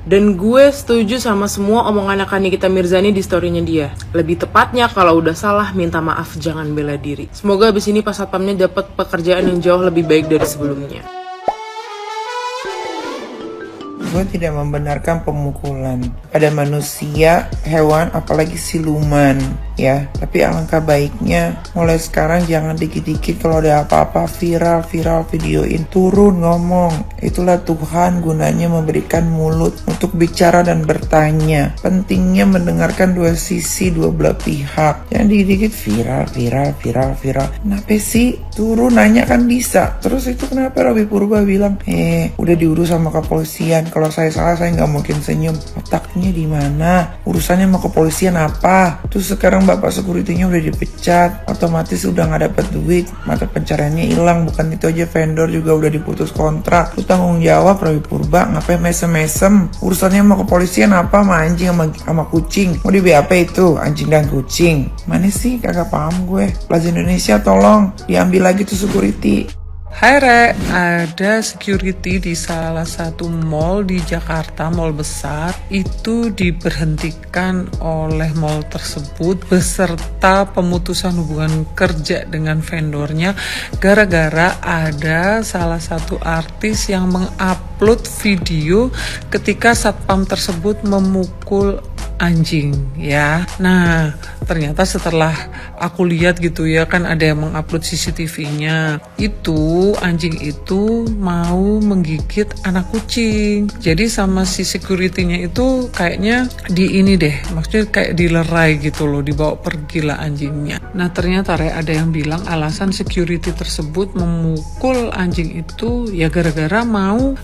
Dan gue setuju sama semua omongan akan Nikita Mirzani di story-nya dia. Lebih tepatnya kalau udah salah minta maaf, jangan bela diri. Semoga abis ini pas satpamnya dapat pekerjaan yang jauh lebih baik dari sebelumnya. Gue tidak membenarkan pemukulan pada manusia, hewan, apalagi siluman ya. Tapi alangkah baiknya mulai sekarang jangan dikit-dikit kalau ada apa-apa viral videoin, turun ngomong. Itulah Tuhan gunanya memberikan mulut untuk bicara dan bertanya. Pentingnya mendengarkan dua sisi, dua belah pihak. Jangan dikit-dikit viral. Kenapa sih? Turun nanya kan bisa. Terus itu kenapa Robby Purba bilang, udah diurus sama kepolisian. Kalau saya salah saya nggak mungkin senyum. Otaknya di mana? Urusannya sama kepolisian apa? Terus sekarang bapak securitynya udah dipecat, otomatis udah nggak dapat duit, mata pencariannya hilang. Bukan itu aja, vendor juga udah diputus kontrak. Lu tanggung jawab Robby Purba, ngapain mesem-mesem? Urusannya sama kepolisian apa? Sama anjing sama kucing. Mau di BAP itu anjing dan kucing. Mana sih? Kagak paham gue. Plaza Indonesia tolong diambil lagi tuh security. Hai Re, ada security di salah satu mall di Jakarta, mall besar, itu diberhentikan oleh mall tersebut beserta pemutusan hubungan kerja dengan vendornya gara-gara ada salah satu artis yang mengupload video ketika satpam tersebut memukul anjing ya. Nah, ternyata setelah aku lihat gitu ya, kan ada yang mengupload CCTV-nya. Itu anjing itu mau menggigit anak kucing. Jadi sama si security-nya itu kayaknya di ini deh, maksudnya kayak dilerai gitu loh, dibawa pergi lah anjingnya. Nah, ternyata ada yang bilang alasan security tersebut memukul anjing itu ya gara-gara mau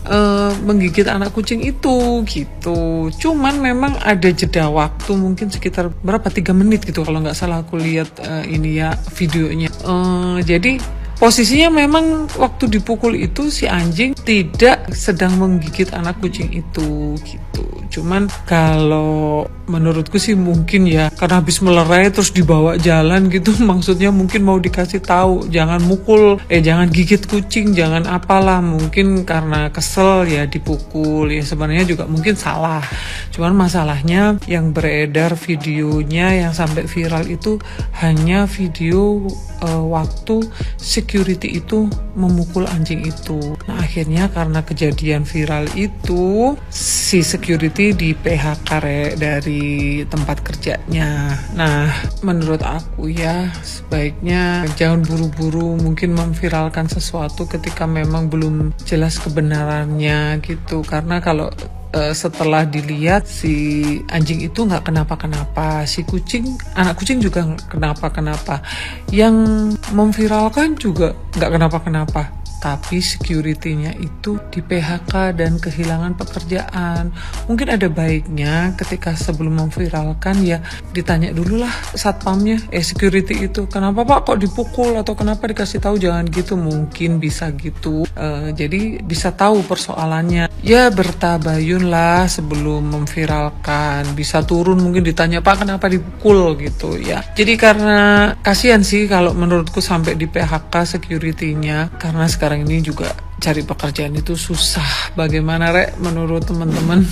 menggigit anak kucing itu gitu. Cuman memang ada jeda waktu mungkin sekitar berapa 3 menit gitu kalau nggak salah aku lihat ini ya videonya. Jadi posisinya memang waktu dipukul itu si anjing tidak sedang menggigit anak kucing itu gitu. Cuman kalau menurutku sih mungkin ya karena habis melerai terus dibawa jalan gitu, maksudnya mungkin mau dikasih tahu jangan mukul, jangan gigit kucing, jangan apalah, mungkin karena kesel ya dipukul. Ya sebenarnya juga mungkin salah. Cuman masalahnya yang beredar videonya yang sampai viral itu hanya video waktu security itu memukul anjing itu. Nah, akhirnya karena kejadian viral itu si security di PHK dari tempat kerjanya. Nah, menurut aku ya sebaiknya jangan buru-buru mungkin memviralkan sesuatu ketika memang belum jelas kebenarannya gitu. Karena kalau setelah dilihat si anjing itu nggak kenapa-kenapa, si anak kucing juga nggak kenapa-kenapa, yang memviralkan juga nggak kenapa-kenapa, tapi security-nya itu di PHK dan kehilangan pekerjaan. Mungkin ada baiknya ketika sebelum memviralkan ya ditanya dulu lah satpamnya, security itu, kenapa Pak kok dipukul, atau kenapa dikasih tahu jangan gitu, mungkin bisa gitu. Jadi bisa tahu persoalannya. Ya bertabayun lah sebelum memviralkan, bisa turun mungkin ditanya Pak kenapa dipukul gitu ya. Jadi karena kasihan sih kalau menurutku sampai di PHK security-nya, karena sekarang ini juga cari pekerjaan itu susah. Bagaimana menurut teman-teman?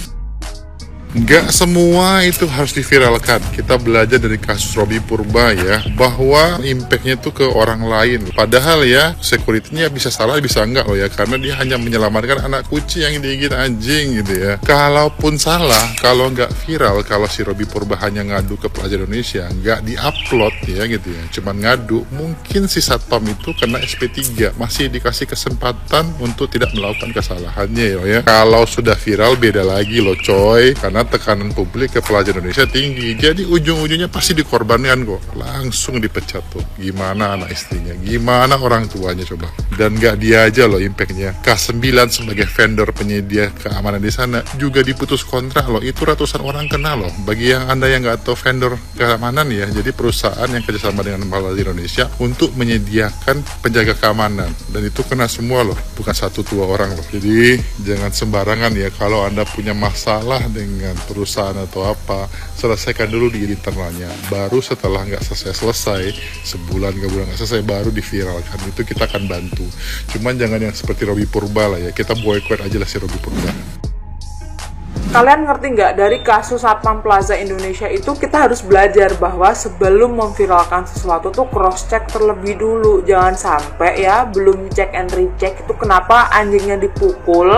Nggak semua itu harus diviralkan. Kita belajar dari kasus Robby Purba ya, bahwa impactnya itu ke orang lain. Padahal ya security-nya bisa salah bisa enggak loh ya, karena dia hanya menyelamatkan anak kucing yang digigit anjing gitu ya. Kalaupun salah, kalau nggak viral, kalau si Robby Purba hanya ngadu ke Plaza Indonesia, nggak diupload ya gitu ya, cuman ngadu, mungkin si satpam itu kena SP3, masih dikasih kesempatan untuk tidak melakukan kesalahannya ya. Kalau sudah viral beda lagi loh coy, karena tekanan publik ke Plaza Indonesia tinggi, jadi ujung-ujungnya pasti dikorbankan kok, langsung dipecat tuh. Gimana anak istrinya, gimana orang tuanya coba. Dan gak dia aja loh impactnya, K9 sebagai vendor penyedia keamanan di sana juga diputus kontrak loh, itu ratusan orang kena loh. Bagi yang anda yang gak tahu vendor keamanan ya, jadi perusahaan yang kerjasama dengan Plaza Indonesia untuk menyediakan penjaga keamanan, dan itu kena semua loh, bukan 1-2 orang loh. Jadi jangan sembarangan ya, kalau anda punya masalah dengan perusahaan atau apa, selesaikan dulu di internalnya, baru setelah nggak selesai sebulan nggak selesai baru diviralkan. Itu kita akan bantu, cuman jangan yang seperti Robby Purba lah ya, kita boycott aja lah si Robby Purba. Kalian ngerti nggak, dari kasus Satpam Plaza Indonesia itu kita harus belajar bahwa sebelum memviralkan sesuatu tuh cross check terlebih dulu. Jangan sampai ya belum cek and recheck itu kenapa anjingnya dipukul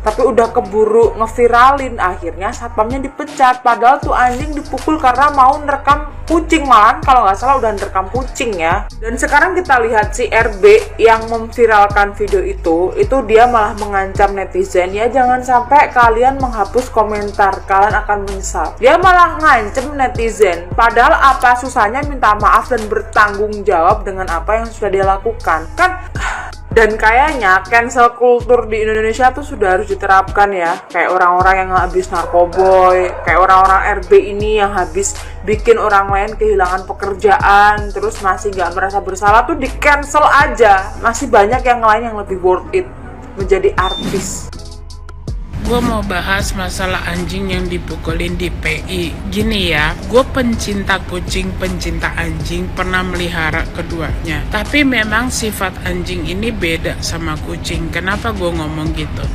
tapi udah keburu ngeviralin, akhirnya satpamnya dipecat. Padahal tuh anjing dipukul karena mau nerekam kucing, malahan kalau nggak salah udah nerekam kucing ya. Dan sekarang kita lihat si RB yang memviralkan video itu dia malah mengancam netizen, ya jangan sampai kalian menghapus komentar, kalian akan menyesal. Dia malah ngancem netizen, padahal apa susahnya minta maaf dan bertanggung jawab dengan apa yang sudah dia lakukan kan. Dan kayaknya cancel culture di Indonesia tuh sudah harus diterapkan ya. Kayak orang-orang yang habis narkoboy, kayak orang-orang RB ini yang habis bikin orang lain kehilangan pekerjaan, terus masih gak merasa bersalah tuh di cancel aja. Masih banyak yang lain yang lebih worth it menjadi artis. Gue mau bahas masalah anjing yang dipukulin di PI. Gini ya, gue pencinta kucing, pencinta anjing, pernah melihara keduanya. Tapi memang sifat anjing ini beda sama kucing. Kenapa gue ngomong gitu?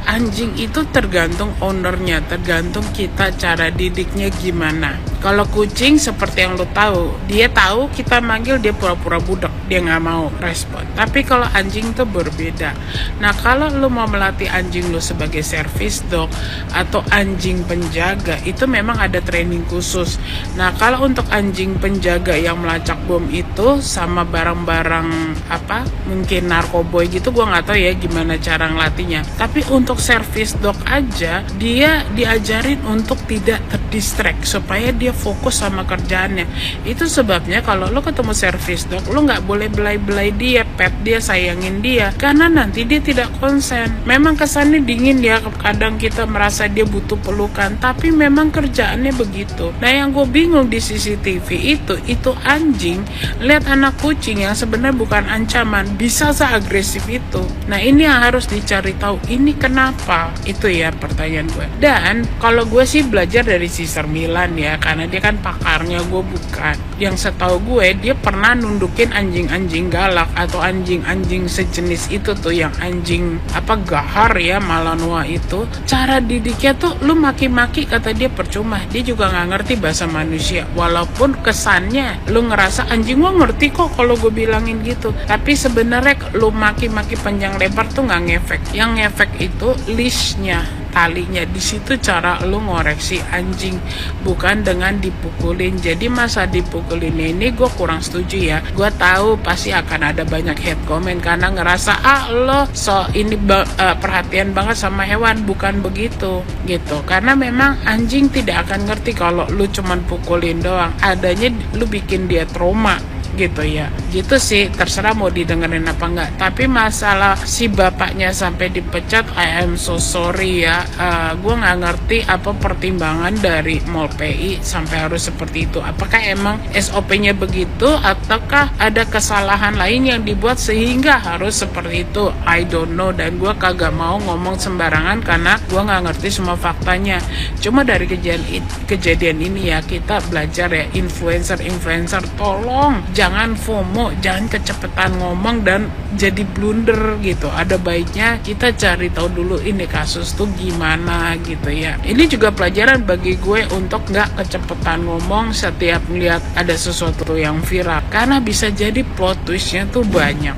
Anjing itu tergantung ownernya, tergantung kita cara didiknya gimana. Kalau kucing seperti yang lo tahu, dia tahu kita manggil dia pura-pura budak, dia nggak mau respon. Tapi kalau anjing tuh berbeda. Nah kalau lo mau melatih anjing lo sebagai service dog atau anjing penjaga, itu memang ada training khusus. Nah kalau untuk anjing penjaga yang melacak bom itu sama barang-barang apa, mungkin narkoboy gitu, gue nggak tahu ya gimana cara ngelatihnya. Tapi untuk service dog aja, dia diajarin untuk tidak terdistract supaya dia fokus sama kerjaannya. Itu sebabnya kalau lo ketemu service dog, lo nggak boleh belai-belai dia, pet dia, sayangin dia, karena nanti dia tidak konsen. Memang kesannya dingin ya, kadang kita merasa dia butuh pelukan, tapi memang kerjaannya begitu. Nah yang gue bingung di CCTV itu anjing lihat anak kucing yang sebenarnya bukan ancaman bisa seagresif itu. Nah ini yang harus dicari tahu, ini kenapa? Itu ya pertanyaan gue. Dan kalau gue sih belajar dari Cesar Millan ya, karena dia kan pakarnya, gue bukan. Yang setahu gue dia pernah nundukin anjing-anjing galak atau anjing-anjing sejenis itu tuh, yang anjing apa gahar ya, Malanois itu. Cara didiknya tuh lu maki-maki kata dia percuma, dia juga nggak ngerti bahasa manusia. Walaupun kesannya lu ngerasa anjing gua ngerti kok kalau gue bilangin gitu, tapi sebenarnya lu maki-maki panjang lebar tuh nggak ngefek. Yang ngefek itu leashnya, talinya. Di situ cara lu ngoreksi anjing, bukan dengan dipukulin. Jadi masa dipukulin ini gue kurang setuju ya. Gue tahu pasti akan ada banyak hate comment karena ngerasa lo so ini perhatian banget sama hewan. Bukan begitu gitu, karena memang anjing tidak akan ngerti kalau lu cuman pukulin doang. Adanya lu bikin dia trauma gitu ya. Gitu sih, terserah mau didengerin apa enggak. Tapi masalah si bapaknya sampai dipecat, I am so sorry ya. Gue nggak ngerti apa pertimbangan dari Mall PI sampai harus seperti itu. Apakah emang SOP-nya begitu ataukah ada kesalahan lain yang dibuat sehingga harus seperti itu? I don't know, dan gue kagak mau ngomong sembarangan karena gue nggak ngerti semua faktanya. Cuma dari kejadian ini ya kita belajar ya, influencer tolong jangan FOMO, jangan kecepatan ngomong dan jadi blunder gitu. Ada baiknya kita cari tahu dulu ini kasus tuh gimana gitu ya. Ini juga pelajaran bagi gue untuk nggak kecepatan ngomong setiap melihat ada sesuatu yang viral, karena bisa jadi plot twistnya tuh banyak.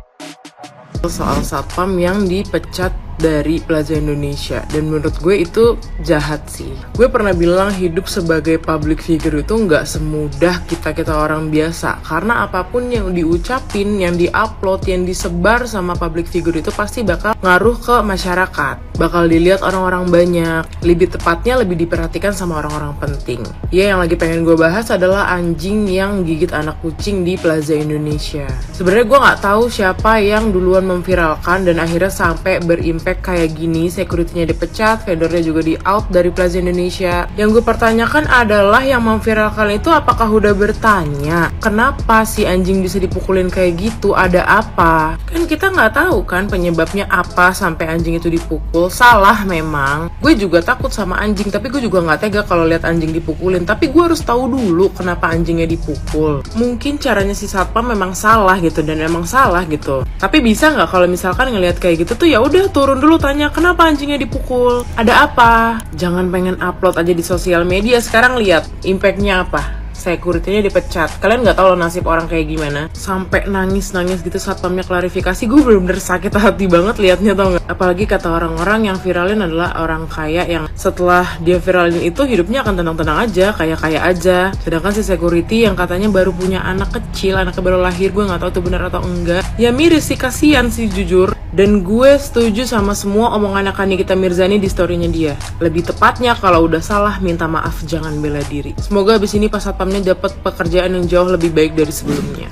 Soal satpam yang dipecat dari Plaza Indonesia, dan menurut gue itu jahat sih. Gue pernah bilang hidup sebagai public figure itu nggak semudah kita orang biasa, karena apapun yang diucapin, yang diupload, yang disebar sama public figure itu pasti bakal ngaruh ke masyarakat, bakal dilihat orang-orang banyak, lebih tepatnya lebih diperhatikan sama orang-orang penting. Ya, yang lagi pengen gue bahas adalah anjing yang gigit anak kucing di Plaza Indonesia. Sebenarnya gue nggak tahu siapa yang duluan memviralkan dan akhirnya sampai berimpact kayak gini. Security-nya dipecat, vendornya juga di out dari Plaza Indonesia. Yang gue pertanyakan adalah yang memviralkan itu apakah udah bertanya kenapa si anjing bisa dipukulin kayak kayak gitu ada apa. Kan kita nggak tahu kan penyebabnya apa sampai anjing itu dipukul. Salah memang. Gue juga takut sama anjing, tapi gue juga nggak tega kalau lihat anjing dipukulin. Tapi gue harus tahu dulu kenapa anjingnya dipukul. Mungkin caranya si satpam memang salah gitu dan emang salah gitu. Tapi bisa nggak kalau misalkan ngelihat kayak gitu tuh ya udah turun dulu tanya kenapa anjingnya dipukul, ada apa. Jangan pengen upload aja di sosial media. Sekarang lihat impactnya apa. Security-nya dipecat. Kalian nggak tahu loh nasib orang kayak gimana. Sampai nangis-nangis gitu satpamnya klarifikasi. Gue bener-bener sakit hati banget liatnya, tau nggak? Apalagi kata orang-orang yang viralin adalah orang kaya yang setelah dia viralin itu hidupnya akan tenang-tenang aja, kaya-kaya aja. Sedangkan si security yang katanya baru punya anak kecil, anaknya baru lahir, gue nggak tahu itu benar atau enggak. Ya miris sih, kasihan sih jujur. Dan gue setuju sama semua omongan Nikita Mirzani di story-nya dia. Lebih tepatnya kalau udah salah minta maaf, jangan bela diri. Semoga abis ini pas satpamnya dapat pekerjaan yang jauh lebih baik dari sebelumnya.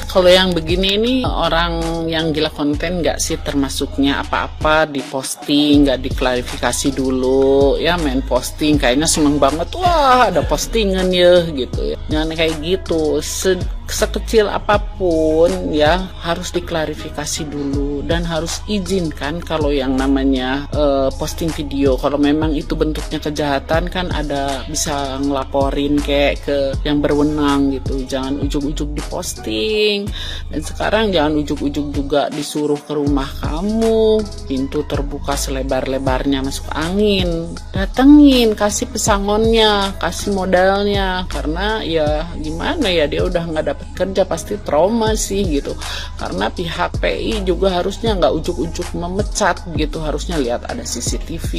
Kalau yang begini ini orang yang gila konten nggak sih termasuknya, apa-apa diposting nggak diklarifikasi dulu ya, main posting kayaknya seneng banget, wah ada postingan ya gitu ya. Jangan kayak gitu, sekecil apapun ya harus diklarifikasi dulu dan harus izinkan kalau yang namanya posting video. Kalau memang itu bentuknya kejahatan kan ada bisa ngelaporin kayak ke yang berwenang gitu. Jangan ujug-ujug diposting. Dan sekarang jangan ujug-ujug juga disuruh ke rumah kamu, pintu terbuka selebar-lebarnya masuk angin, datengin, kasih pesangonnya, kasih modalnya, karena ya gimana ya, dia udah nggak dapet kerja pasti trauma sih gitu. Karena pihak PI juga harusnya nggak ujug-ujug memecat gitu, harusnya lihat ada CCTV,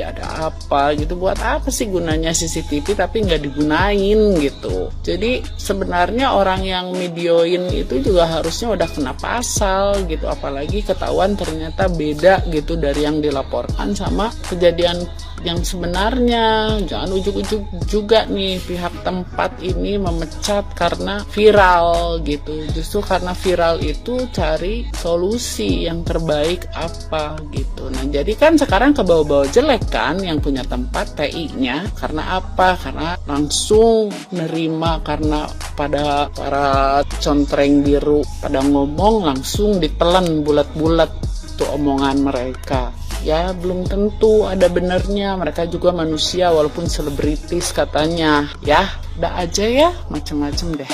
ada apa gitu. Buat apa sih gunanya CCTV tapi nggak digunain gitu. Jadi sebenarnya orang yang videoin itu juga harusnya udah kena pasal gitu, apalagi ketahuan ternyata beda gitu dari yang dilaporkan sama kejadian yang sebenarnya. Jangan ujuk-ujuk juga nih pihak tempat ini memecat karena viral gitu. Justru karena viral itu cari solusi yang terbaik apa gitu. Nah jadi kan sekarang kebawa-bawa jelek kan yang punya tempat TI-nya. Karena apa? Karena langsung nerima, karena pada para contreng biru pada ngomong langsung ditelan bulat-bulat tuh omongan mereka. Ya belum tentu ada benernya, mereka juga manusia walaupun selebritis katanya. Ya udah aja ya, macem-macem deh.